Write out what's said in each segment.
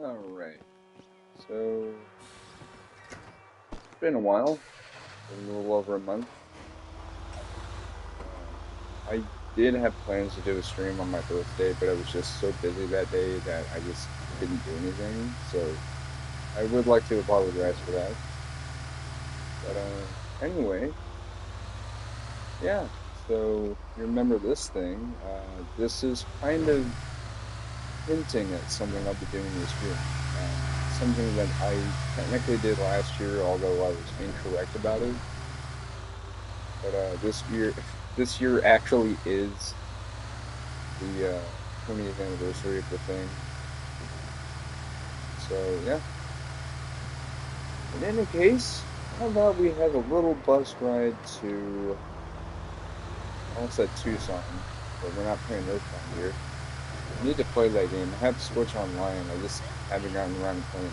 Alright, so it's been a while, a little over a month. I did have plans to do a stream on my birthday, but I was just so busy that day that I just didn't do anything. So I would like to apologize for that. But anyway, yeah. So you remember this thing? This is kind of hinting at something I'll be doing this year. Something that I technically did last year, although I was incorrect about it. But this year actually is the 20th anniversary of the thing. So yeah. In any case, how about we have a little bus ride to, I almost said Tucson, but we're not playing Earthbound here. I need to play that game. I have Switch Online. I just haven't gotten around to playing it.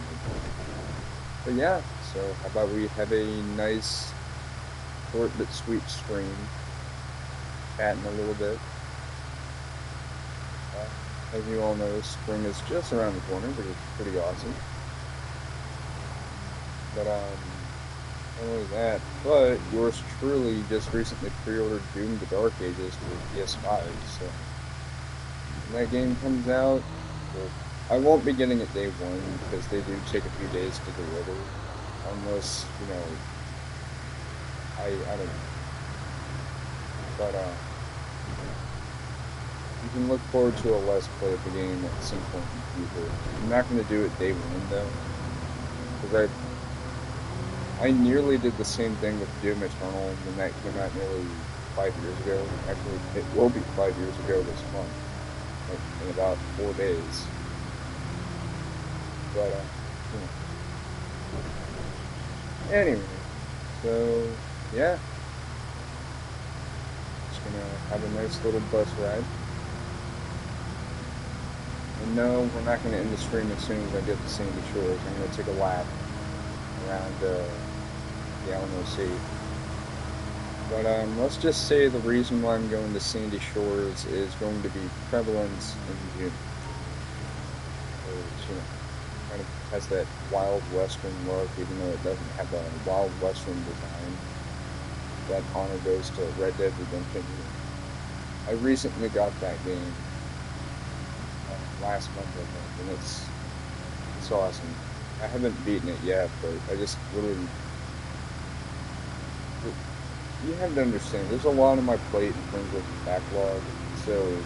But yeah, so how about we have a nice, short but sweet stream, chatting a little bit. As you all know, spring is just around the corner, which is pretty awesome. But not only that, but yours truly just recently pre-ordered Doom: The Dark Ages for PS5. So when that game comes out, well, I won't be getting it day one because they do take a few days to deliver, unless I don't know. But you can look forward to a Let's Play of the game at some point in the future. I'm not going to do it day one though, because I nearly did the same thing with Doom Eternal when that came out nearly 5 years ago. Actually, it will be 5 years ago this month, like in about 4 days. But, anyway, so, yeah, just gonna have a nice little bus ride. And no, we're not gonna end the stream as soon as I get to Sandy Shores. I'm gonna take a lap around, the Alamo Sea. But let's just say the reason why I'm going to Sandy Shores is going to be Prevalence in June. It's, kind of has that Wild Western look, even though it doesn't have a Wild Western design. That honor goes to Red Dead Redemption. I recently got that game last month, I think, and it's awesome. I haven't beaten it yet, but I just literally, you have to understand, there's a lot on my plate in terms of backlog. So,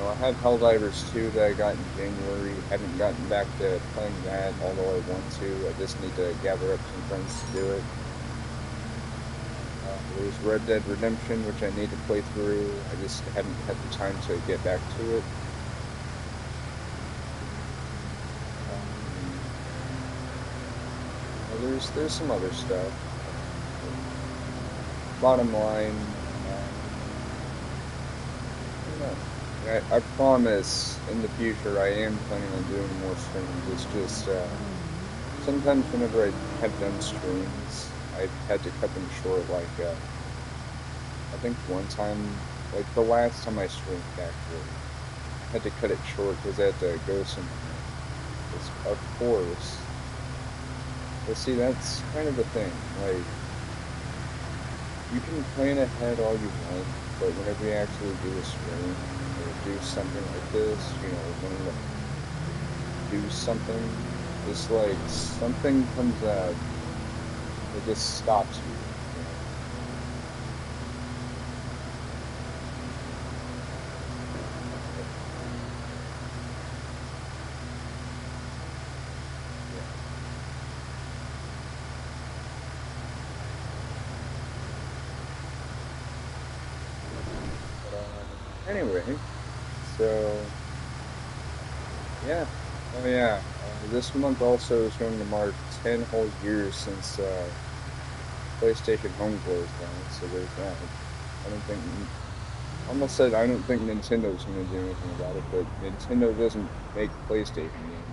I have Helldivers 2 that I got in January. Haven't gotten back to playing that, although I want to. I just need to gather up some friends to do it. There's Red Dead Redemption, which I need to play through. I just haven't had the time to get back to it. There's some other stuff. Bottom line, I promise in the future I am planning on doing more streams. It's just sometimes whenever I have done streams, I've had to cut them short. Like I think one time, like the last time I streamed actually, I had to cut it short because I had to go somewhere. Of course. But see, that's kind of the thing. Like, you can plan ahead all you want, but whenever you actually do a stream or do something like this, when you do something, it's like something comes out, it just stops you. Anyway, so yeah, oh yeah, this month also is going to mark 10 whole years since PlayStation Home closed down, so there's that. I don't think, I almost said I don't think Nintendo's going to do anything about it, but Nintendo doesn't make PlayStation games.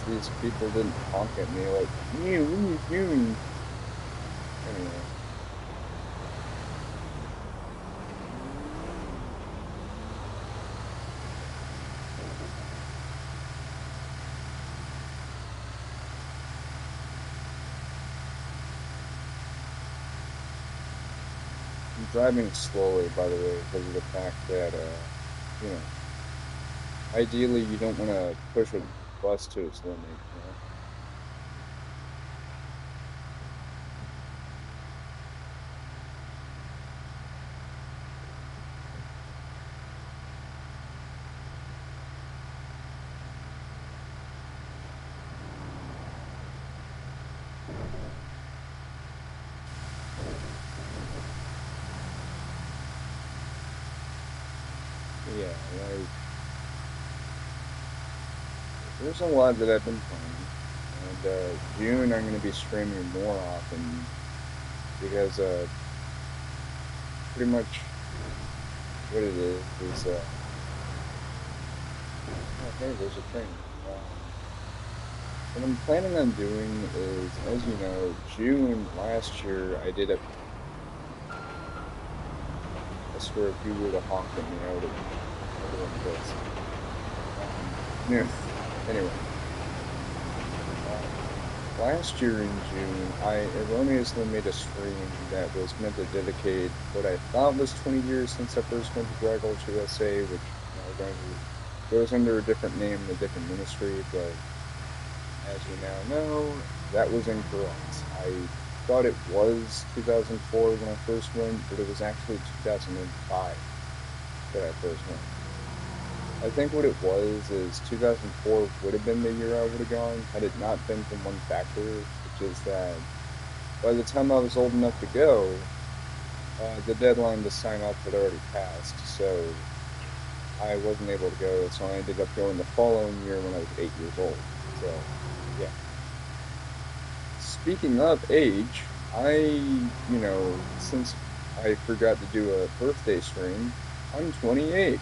these people didn't honk at me like, "You, what are you doing?" Anyway. I'm driving slowly, by the way, because of the fact that, you know, ideally you don't want to push a bus to its limit, you know? Yeah, like, there's a lot that I've been playing, and June I'm going to be streaming more often because pretty much what it is oh, hey, there's a train. What I'm planning on doing is, as you know, June last year I did a. I swear if you were to honk at me, I would have pissed. Yeah. Anyway, last year in June, I erroneously made a stream that was meant to dedicate what I thought was 20 years since I first went to Drag Gulch USA, which goes under a different name and a different ministry, but as you now know, that was incorrect. I thought it was 2004 when I first went, but it was actually 2005 that I first went. I think what it was is 2004 would have been the year I would have gone had it not been for one factor, which is that by the time I was old enough to go, the deadline to sign up had already passed, so I wasn't able to go, so I ended up going the following year when I was 8 years old. So, yeah. Speaking of age, since I forgot to do a birthday stream, I'm 28.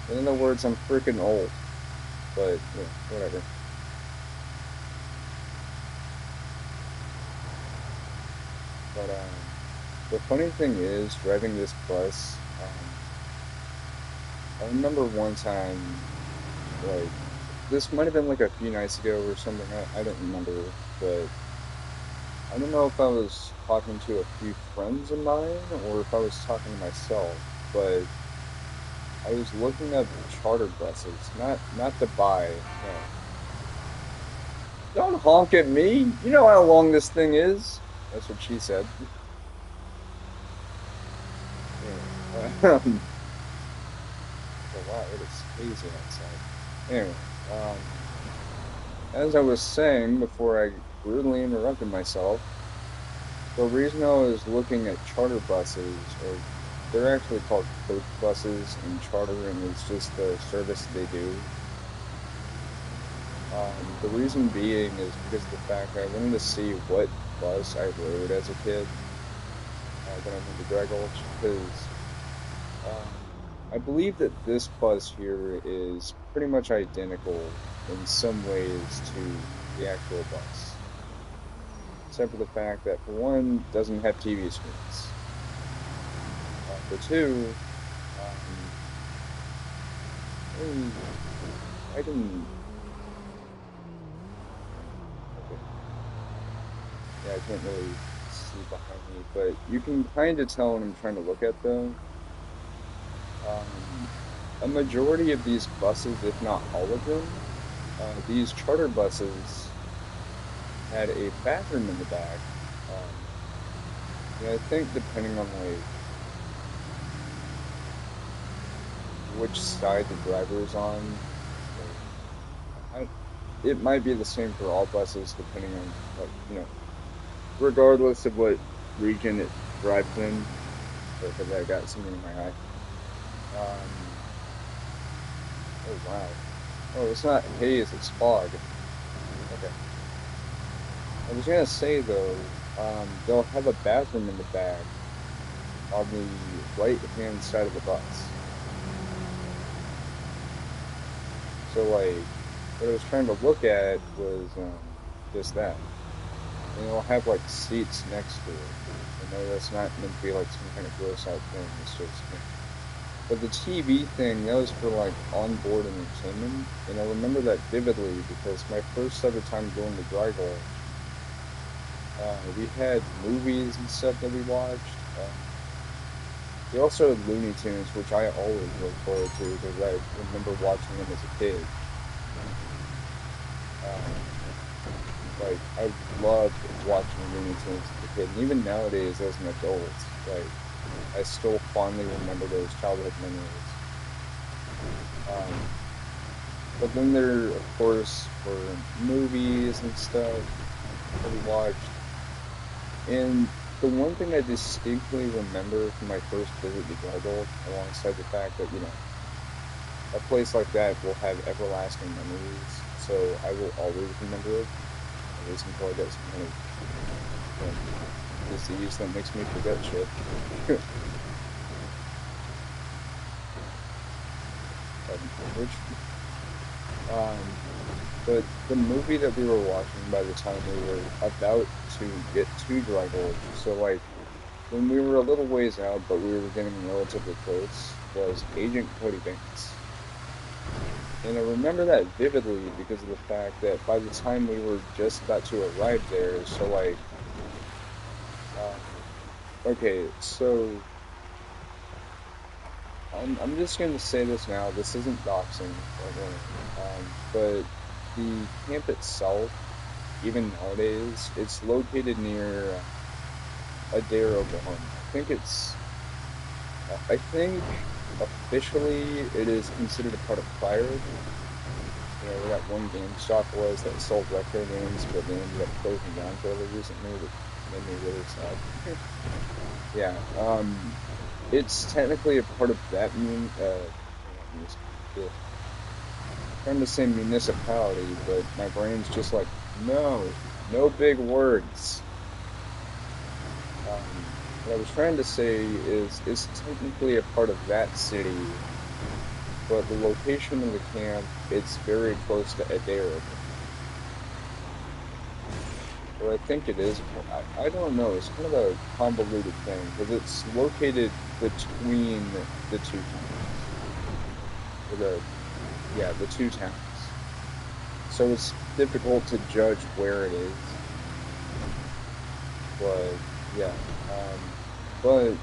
In other words, I'm freaking old. But, yeah, whatever. But, the funny thing is, driving this bus, I remember one time, like, this might have been like a few nights ago or something, I don't remember, but I don't know if I was talking to a few friends of mine or if I was talking to myself, but I was looking up charter buses, not to buy, no. Don't honk at me! You know how long this thing is! That's what she said. Anyway, oh wow, it is hazy outside. Anyway, um, as I was saying before I brutally interrupted myself, the reason I was looking at charter buses, or they're actually called coach buses, and chartering is just the service they do. The reason being is because of the fact that I wanted to see what bus I rode as a kid when I went to Drag Gulch, because um, I believe that this bus here is pretty much identical in some ways to the actual bus, except for the fact that for one, doesn't have TV screens. For two, um, I can. Okay, yeah, I can't really see behind me, but you can kind of tell what I'm trying to look at though. Um, a majority of these buses, if not all of them, these charter buses had a bathroom in the back. Um, yeah, I think depending on like which side the driver is on, I, it might be the same for all buses depending on like regardless of what region it drives in. Because I got something in my eye. Um, oh wow. Oh, it's not haze, it's fog. Okay. I was gonna say though, they'll have a bathroom in the back on the right hand side of the bus. So like, what I was trying to look at was just that. And it'll have like seats next to it. I know that's not meant to be like some kind of gross out thing. It's just, but the TV thing, that was for like onboard entertainment. And I remember that vividly because my first ever time going to Dry Gulch, we had movies and stuff that we watched. Uh, we also had Looney Tunes, which I always look forward to because I remember watching them as a kid. Um, like I loved watching Looney Tunes as a kid, and even nowadays as an adult, like I still fondly remember those childhood memories. Um, but then there, of course, were movies and stuff that we watched. And the one thing I distinctly remember from my first visit to Gargoyle, alongside the fact that, a place like that will have everlasting memories, so I will always remember it, at least until I get some kind of disease that makes me forget shit. Which, um, but the movie that we were watching by the time we were about to get to Dry Gulch, so like when we were a little ways out, but we were getting relatively close, was Agent Cody Banks. And I remember that vividly because of the fact that by the time we were just about to arrive there, so like, okay, so I'm just going to say this now. This isn't doxing, but the camp itself, even nowadays, it's located near Adair, Oklahoma. I think officially it is considered a part of Pryor. Where that one GameStop was that sold retro games, but they ended up closing down fairly recently, which made me really sad. Yeah, it's technically a part of that yeah, trying to say municipality, but my brain's just like, no, no big words. What I was trying to say is it's technically a part of that city, but the location of the camp, it's very close to Adair. Or I think it is. I don't know. It's kind of a convoluted thing because it's located between the two towns. Or the two towns. So it's difficult to judge where it is. But yeah, um, but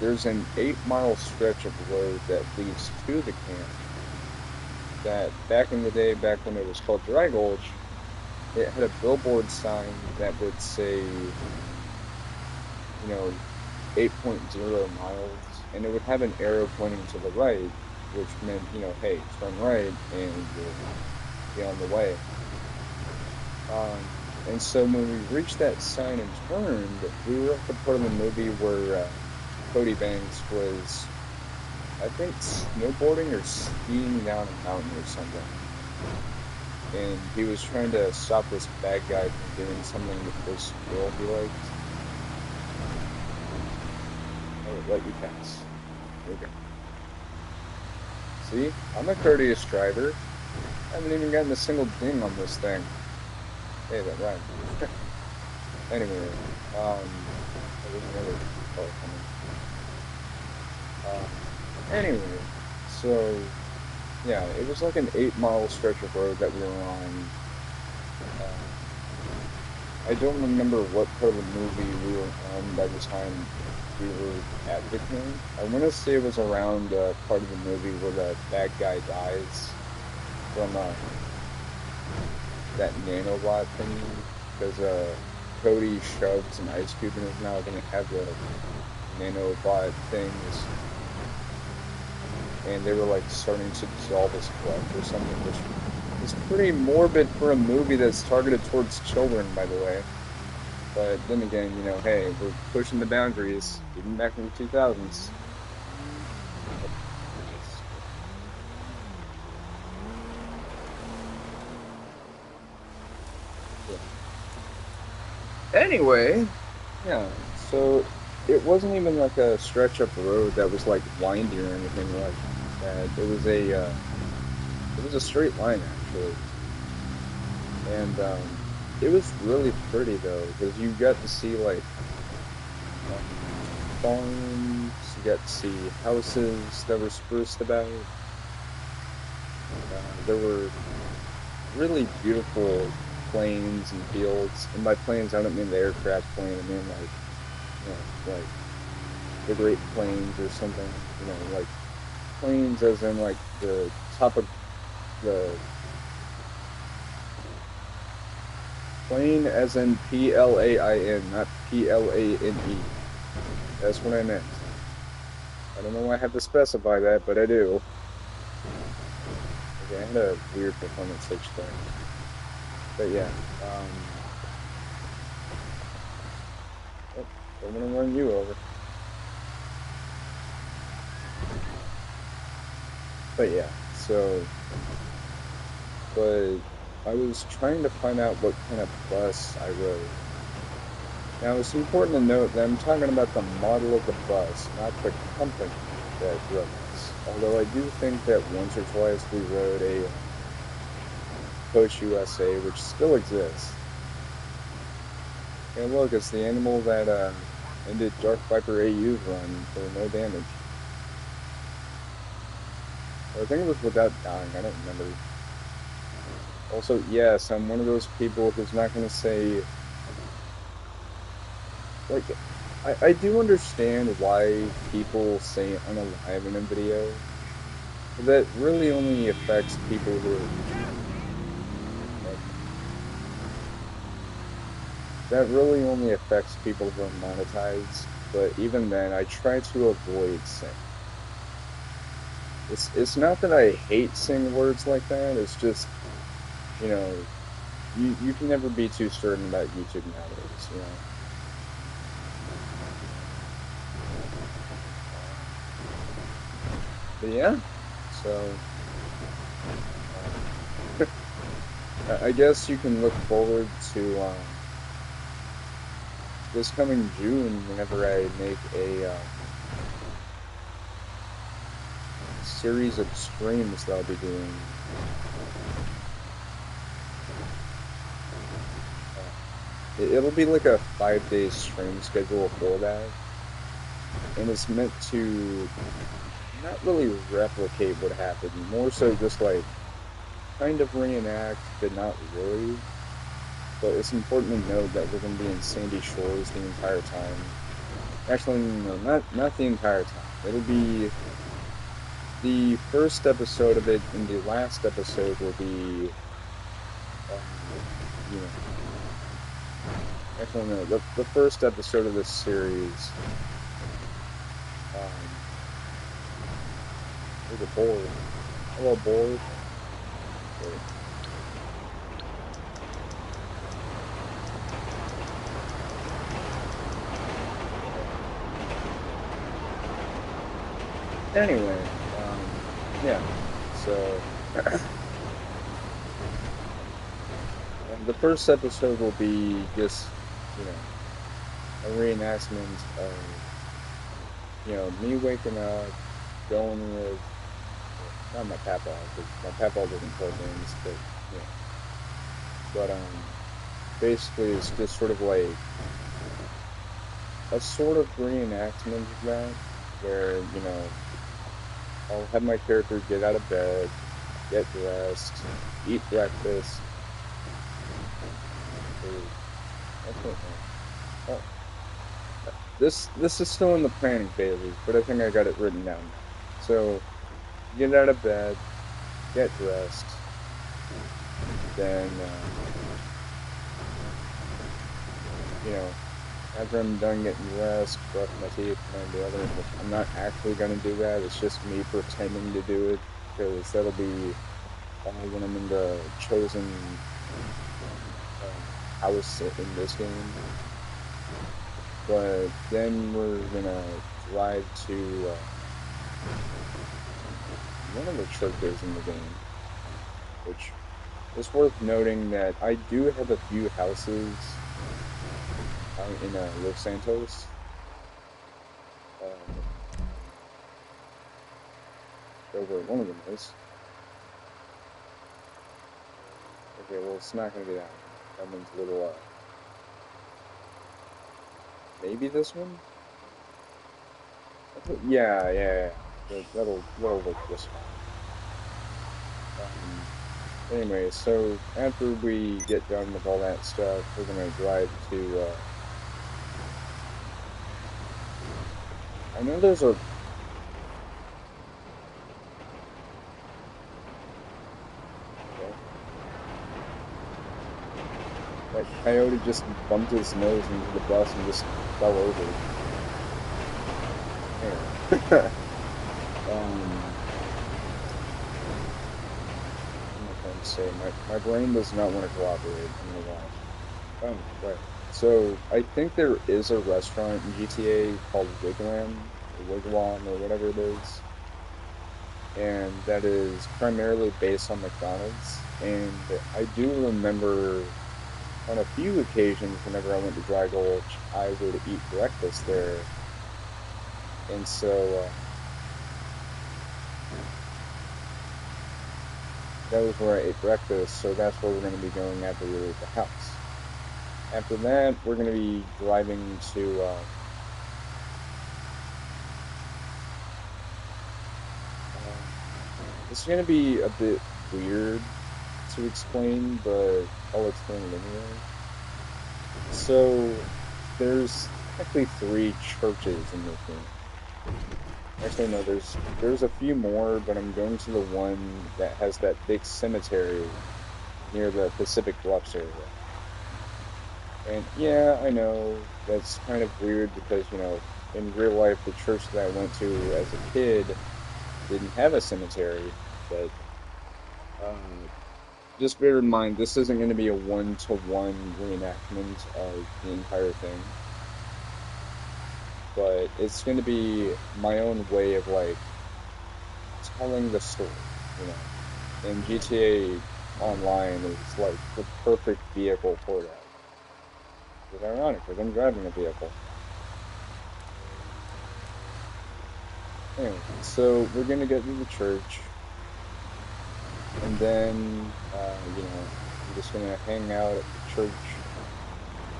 there's an 8 mile stretch of road that leads to the camp. That back in the day, back when it was called Dry Gulch, it had a billboard sign that would say, 8.0 miles, and it would have an arrow pointing to the right, which meant, hey, turn right, and you'll be on the way. Um, and so when we reached that sign and turned, we were at the part of the movie where Cody Banks was, I think, snowboarding or skiing down a mountain or something. And he was trying to stop this bad guy from doing something with this girl he liked. I would let you pass. Okay. See? I'm a courteous driver. I haven't even gotten a single ding on this thing. Hey, that rhymed. Anyway, there's another car coming. Anyway, so yeah, it was like an 8 mile stretch of road that we were on. I don't remember what part of the movie we were on by the time we were at the camp. I want to say it was around part of the movie where the bad guy dies from that nanobot thingy, because Cody shoves an ice cube in his mouth and it had the nanobot things, and they were like starting to dissolve his flesh or something, which is pretty morbid for a movie that's targeted towards children, by the way. But then again, hey, we're pushing the boundaries, even back in the 2000s. Anyway, yeah, so it wasn't even like a stretch up road that was like windy or anything like that. It was It was a straight line actually, and it was really pretty though because you got to see like farms, you got to see houses that were spruced about. There were really beautiful plains and fields, and by plains I don't mean the aircraft plane. I mean like like the Great Plains or something. Like plains as in like the top of the plane as in PLAIN, not PLANE. That's what I meant. I don't know why I have to specify that, but I do. Okay, I had a weird performance switch there. But yeah, oh, I'm gonna run you over. But yeah, but I was trying to find out what kind of bus I rode. Now, it's important to note that I'm talking about the model of the bus, not the company that rode us. Although I do think that once or twice we rode a Coach USA, which still exists. And look, it's the animal that ended Dark Viper AU's run for no damage. Or I think it was without dying, I don't remember. Also, yes, I'm one of those people who's not going to say, like, I do understand why people say unalive in a video. That really only affects people who are, like, that really only affects people who are monetized. But even then, I try to avoid saying. It's not that I hate saying words like that. It's just, you know, you can never be too certain about YouTube nowadays. But yeah, so I guess you can look forward to this coming June whenever I make a series of streams that I'll be doing. It'll be like a 5-day stream schedule for that, and it's meant to not really replicate what happened, more so just like kind of reenact, but not really. But it's important to note that we're going to be in Sandy Shores the entire time. Actually, no, not the entire time. It'll be the first episode of it, and the last episode will be, you know, actually no, the first episode of this series. Um, there's a board. Hello, board. Wait. Anyway, yeah. So the first episode will be just, you know, a reenactment of, me waking up, going with, not my papa, because my papa doesn't play games, but, you know, but, basically it's just sort of like a sort of reenactment of that, where, I'll have my character get out of bed, get dressed, eat breakfast, or, actually, oh, this is still in the planning phases, but I think I got it written down now. So, get out of bed, get dressed, then, you know, after I'm done getting dressed, brush my teeth, and the other, which I'm not actually going to do that, it's just me pretending to do it, because that'll be when I'm in the chosen house in this game. But then we're gonna drive to one of the churches in the game, which is worth noting that I do have a few houses in Los Santos. Over one of them is. Okay, well, it's not gonna be that one. That one's a little, maybe this one? Yeah, yeah, yeah. That'll look just fine. Anyway, so after we get done with all that stuff, we're gonna drive to, I know there's a, okay, that coyote just bumped his nose into the bus and just fell over. Anyway. What am I trying to say? My brain does not want to cooperate. I don't know why. Right. So I think there is a restaurant in GTA called Wigwam or Wigwam or whatever it is, and that is primarily based on McDonald's. And I do remember on a few occasions whenever I went to Dry Gulch, I would eat breakfast there, and so that was where I ate breakfast. So that's where we're going to be going after we leave the house. After that, we're going to be driving to. It's going to be a bit weird to explain, but I'll explain it anyway. So, there's actually three churches in this game. Actually, no, there's a few more, but I'm going to the one that has that big cemetery near the Pacific Bluffs area. And yeah, I know that's kind of weird because, in real life, the church that I went to as a kid didn't have a cemetery, but uh, just bear in mind, this isn't going to be a one-to-one reenactment of the entire thing, but it's going to be my own way of, like, telling the story, you know. And GTA Online is, like, the perfect vehicle for that. It's ironic, because I'm driving a vehicle. Anyway, so we're going to get to the church, and then, I'm just going to hang out at the church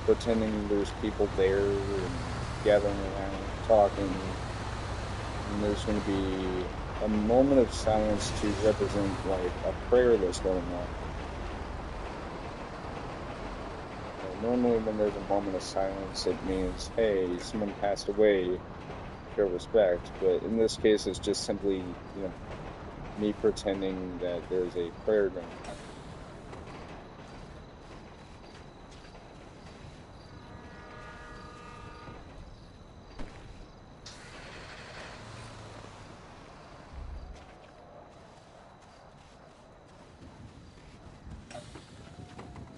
pretending there's people there and gathering around, talking, and there's going to be a moment of silence to represent like a prayer that's going on. Normally, when there's a moment of silence, it means, hey, someone passed away, show respect. But in this case, it's just simply, me pretending that there's a prayer going on.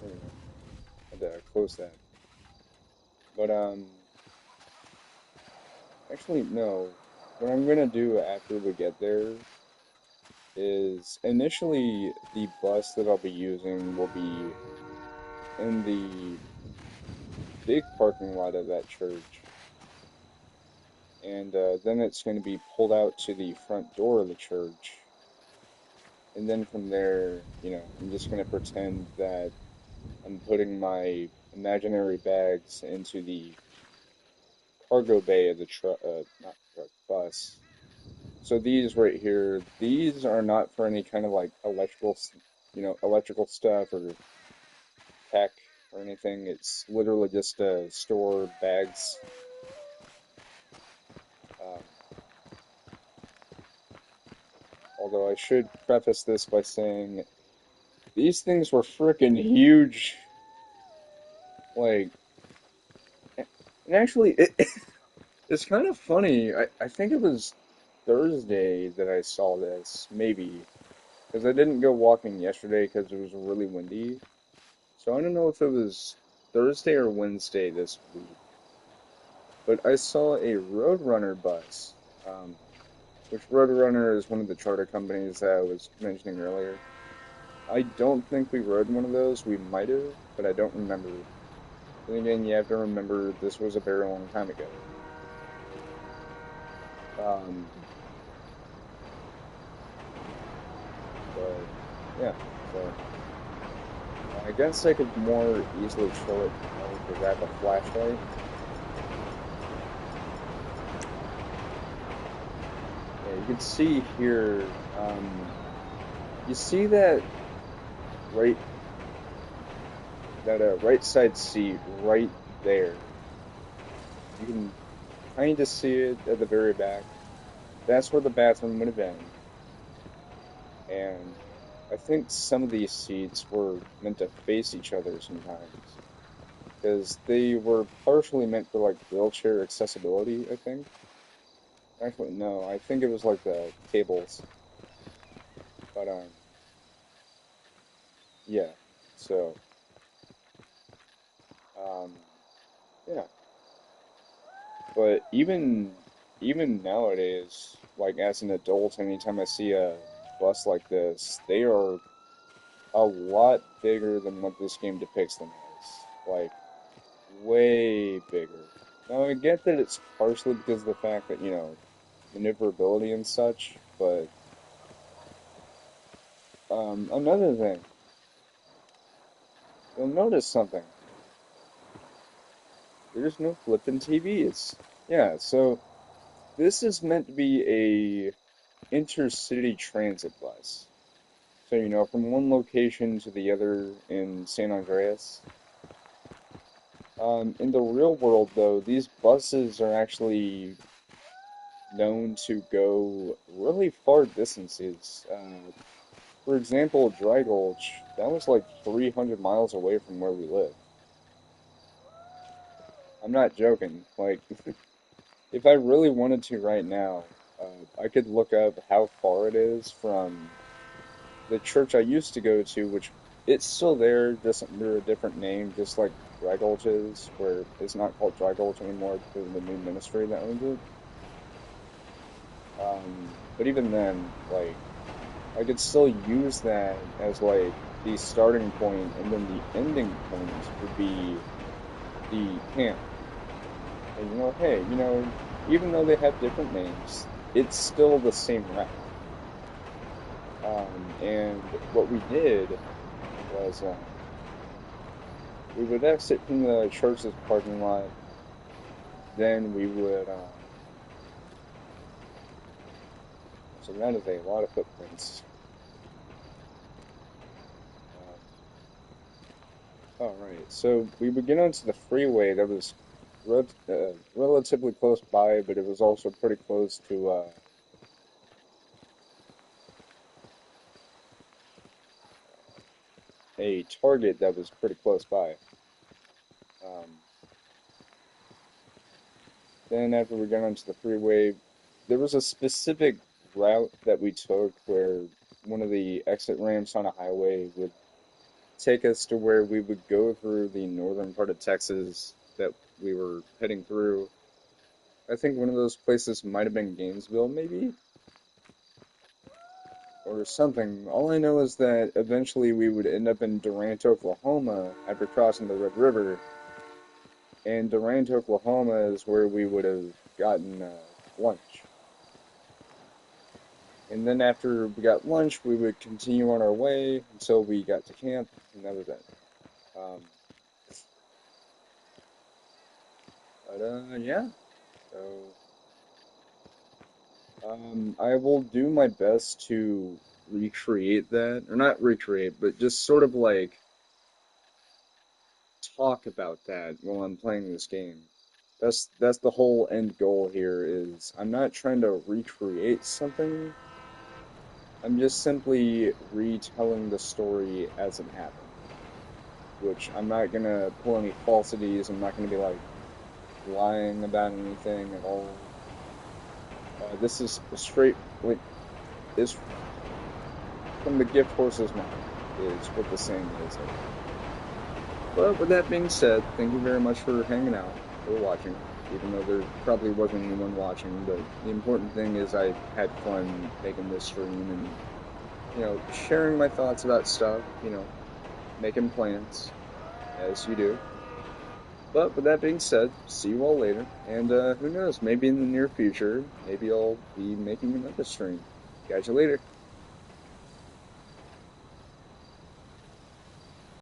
Anyway, I had to close that. But actually, no. What I'm gonna do after we get there is initially the bus that I'll be using will be in the big parking lot of that church, and then it's going to be pulled out to the front door of the church, and then from there, I'm just going to pretend that I'm putting my imaginary bags into the cargo bay of the truck, not truck, bus. So these right here, these are not for any kind of like electrical stuff or tech or anything. It's literally just to store bags. Um, although I should preface this by saying these things were freaking huge. Like, and actually, it's kind of funny. I think it was Thursday that I saw this, maybe, because I didn't go walking yesterday because it was really windy. So I don't know if it was Thursday or Wednesday this week. But I saw a Roadrunner bus, which Roadrunner is one of the charter companies that I was mentioning earlier. I don't think we rode one of those. We might have, but I don't remember. Then again, you have to remember this was a very long time ago. Um, but yeah, so I guess I could more easily show it now because I have a flashlight. Yeah, you can see here, you see that right, right side seat right there. You can kind of see it at the very back. That's where the bathroom would have been. And I think some of these seats were meant to face each other sometimes. Because they were partially meant for like wheelchair accessibility, I think. Actually, no, I think it was like the tables. But yeah. So, um, yeah. But even nowadays, like as an adult, anytime I see a bus like this, they are a lot bigger than what this game depicts them as. Like way bigger. Now I get that it's partially because of the fact that, maneuverability and such, but another thing, you'll notice something. There's no flipping TVs. Yeah, so this is meant to be a intercity transit bus. So, from one location to the other in San Andreas. In the real world, though, these buses are actually known to go really far distances. For example, Dry Gulch, that was like 300 miles away from where we live. I'm not joking. Like, if I really wanted to right now, I could look up how far it is from the church I used to go to, which it's still there, just under a different name, just like Dry Gulch is, where it's not called Dry Gulch anymore because of the new ministry that owns it. But even then, like, I could still use that as like the starting point, and then the ending point would be the camp. And hey, even though they have different names, it's still the same route. And what we did was we would exit from the church's parking lot, then we would surrounded a lot of footprints. Um, all right, so we would get onto the freeway that was relatively close by, but it was also pretty close to a target that was pretty close by. Um, then after we got onto the freeway, there was a specific route that we took where one of the exit ramps on a highway would take us to where we would go through the northern part of Texas that we were heading through. I think one of those places might have been Gainesville, maybe, or something. All I know is that eventually we would end up in Durant, Oklahoma after crossing the Red River. And Durant, Oklahoma is where we would have gotten lunch. And then after we got lunch, we would continue on our way until we got to camp, and that was it. Um, but yeah. So I will do my best to recreate that, or not recreate, but just sort of like talk about that while I'm playing this game. That's the whole end goal here is I'm not trying to recreate something. I'm just simply retelling the story as it happened, which I'm not gonna pull any falsities. I'm not gonna be like lying about anything at all. This is straight, like, is from the gift horse's mouth, is what the saying is, I think. But with that being said, thank you very much for hanging out or watching, even though there probably wasn't anyone watching. But the important thing is I had fun making this stream and, sharing my thoughts about stuff, making plans, as you do. But with that being said, see you all later. And who knows, maybe in the near future, maybe I'll be making another stream. Catch you later.